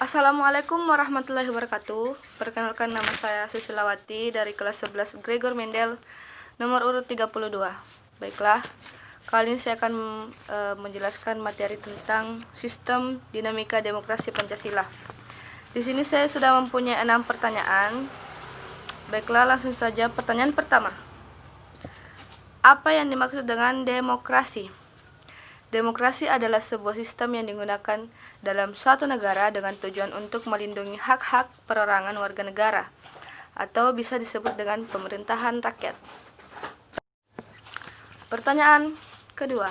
Assalamualaikum warahmatullahi wabarakatuh. Perkenalkan, nama saya Susilawati dari kelas 11 Gregor Mendel, nomor urut 32. Baiklah, kali ini saya akan menjelaskan materi tentang sistem dinamika demokrasi Pancasila. Di sini saya sudah mempunyai 6 pertanyaan. Baiklah, langsung saja pertanyaan pertama. Apa yang dimaksud dengan demokrasi? Demokrasi adalah sebuah sistem yang digunakan dalam suatu negara dengan tujuan untuk melindungi hak-hak perorangan warga negara, atau bisa disebut dengan pemerintahan rakyat. Pertanyaan kedua.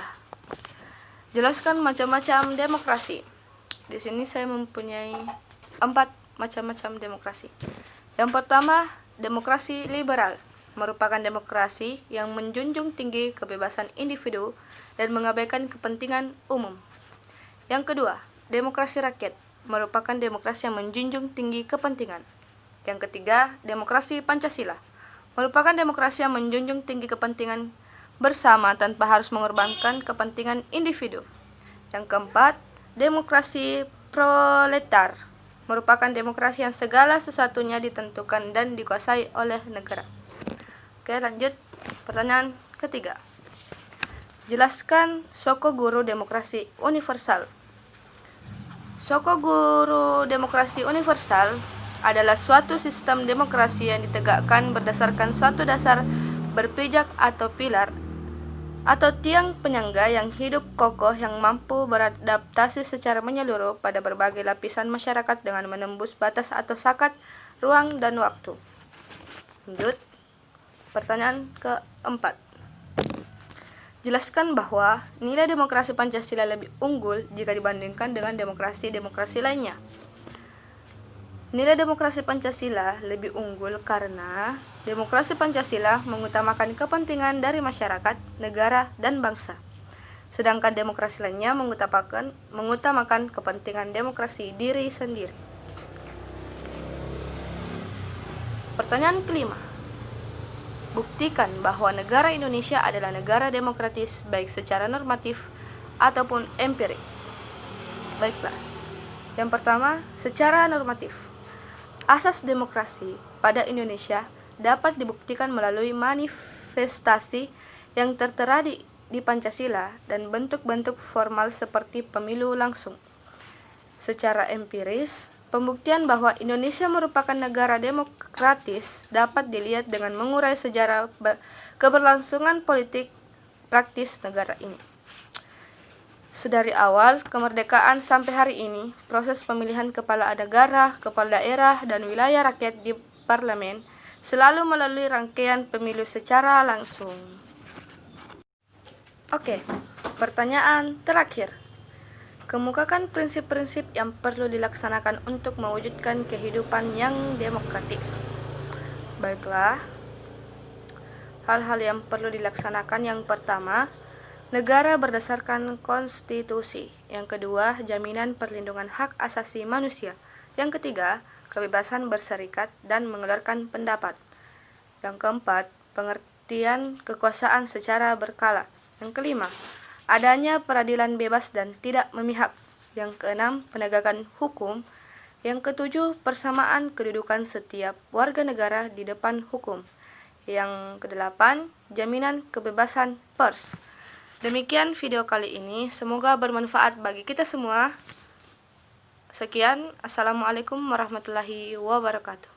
Jelaskan macam-macam demokrasi. Di sini saya mempunyai 4 macam-macam demokrasi. Yang pertama, demokrasi liberal merupakan demokrasi yang menjunjung tinggi kebebasan individu dan mengabaikan kepentingan umum. Yang kedua, demokrasi rakyat merupakan demokrasi yang menjunjung tinggi kepentingan. Yang ketiga, demokrasi Pancasila merupakan demokrasi yang menjunjung tinggi kepentingan bersama tanpa harus mengorbankan kepentingan individu. Yang keempat, demokrasi proletar merupakan demokrasi yang segala sesuatunya ditentukan dan dikuasai oleh negara. Oke, lanjut. Pertanyaan ketiga. Jelaskan Sokoguru Demokrasi Universal. Sokoguru Demokrasi Universal adalah suatu sistem demokrasi yang ditegakkan berdasarkan suatu dasar berpijak atau pilar atau tiang penyangga yang hidup kokoh yang mampu beradaptasi secara menyeluruh pada berbagai lapisan masyarakat dengan menembus batas atau sakat ruang dan waktu. Lanjut. Pertanyaan keempat. Jelaskan bahwa nilai demokrasi Pancasila lebih unggul jika dibandingkan dengan demokrasi-demokrasi lainnya. Nilai demokrasi Pancasila lebih unggul karena demokrasi Pancasila mengutamakan kepentingan dari masyarakat, negara, dan bangsa. Sedangkan demokrasi lainnya mengutamakan kepentingan demokrasi diri sendiri. Pertanyaan kelima. Buktikan bahwa negara Indonesia adalah negara demokratis baik secara normatif ataupun empirik. Baiklah. Yang pertama, secara normatif. Asas demokrasi pada Indonesia dapat dibuktikan melalui manifestasi yang tertera di Pancasila dan bentuk-bentuk formal seperti pemilu langsung. Secara empiris, pembuktian bahwa Indonesia merupakan negara demokratis dapat dilihat dengan mengurai sejarah keberlangsungan politik praktis negara ini. Sedari awal kemerdekaan sampai hari ini, proses pemilihan kepala negara, kepala daerah, dan wilayah rakyat di parlemen selalu melalui rangkaian pemilu secara langsung. Oke, pertanyaan terakhir. Kemukakan prinsip-prinsip yang perlu dilaksanakan untuk mewujudkan kehidupan yang demokratis. Baiklah, hal-hal yang perlu dilaksanakan: yang pertama, negara berdasarkan konstitusi. Yang kedua, jaminan perlindungan hak asasi manusia. Yang ketiga, kebebasan berserikat dan mengeluarkan pendapat. Yang keempat, pengertian kekuasaan secara berkala. Yang kelima, adanya peradilan bebas dan tidak memihak. Yang keenam, penegakan hukum. Yang ketujuh, persamaan kedudukan setiap warga negara di depan hukum. Yang kedelapan, jaminan kebebasan pers. Demikian video kali ini, semoga bermanfaat bagi kita semua. Sekian, Assalamualaikum warahmatullahi wabarakatuh.